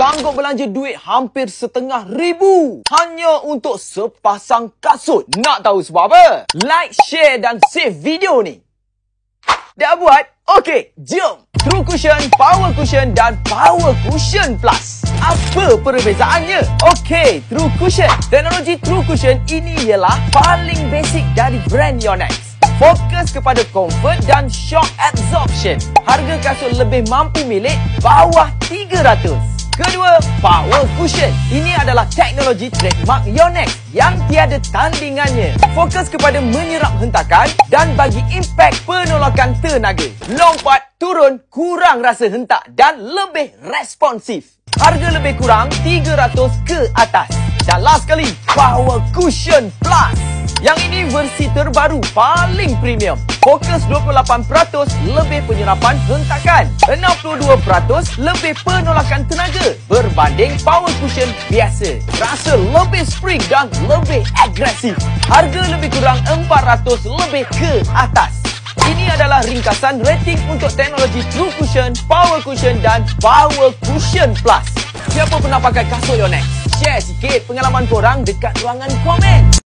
sanggup belanja duit hampir RM1,500 hanya untuk sepasang kasut. Nak tahu sebab apa? Like, share dan save video ni. Dah buat? Okey, jom! True Cushion, Power Cushion dan Power Cushion Plus. Apa perbezaannya? Okey, True Cushion. Teknologi True Cushion ini ialah paling basic dari brand Yonex. Fokus kepada comfort dan shock absorption. Harga kasut lebih mampu milik bawah RM300. Kedua, Power Cushion. Ini adalah teknologi trademark Yonex yang tiada tandingannya. Fokus kepada menyerap hentakan dan bagi impak penolakan tenaga. Lompat, turun, kurang rasa hentak dan lebih responsif. Harga lebih kurang RM300 ke atas. Dan last sekali, Power Cushion Plus. Yang ini versi terbaru paling premium. Fokus 28% lebih penyerapan hentakan, 62% lebih penolakan tenaga berbanding Power Cushion biasa. Rasa lebih spring dan lebih agresif. Harga lebih kurang RM400 lebih ke atas. Ini adalah ringkasan rating untuk teknologi True Cushion, Power Cushion dan Power Cushion Plus. Siapa pernah pakai kasut Yonex? Share sikit pengalaman korang dekat ruangan komen.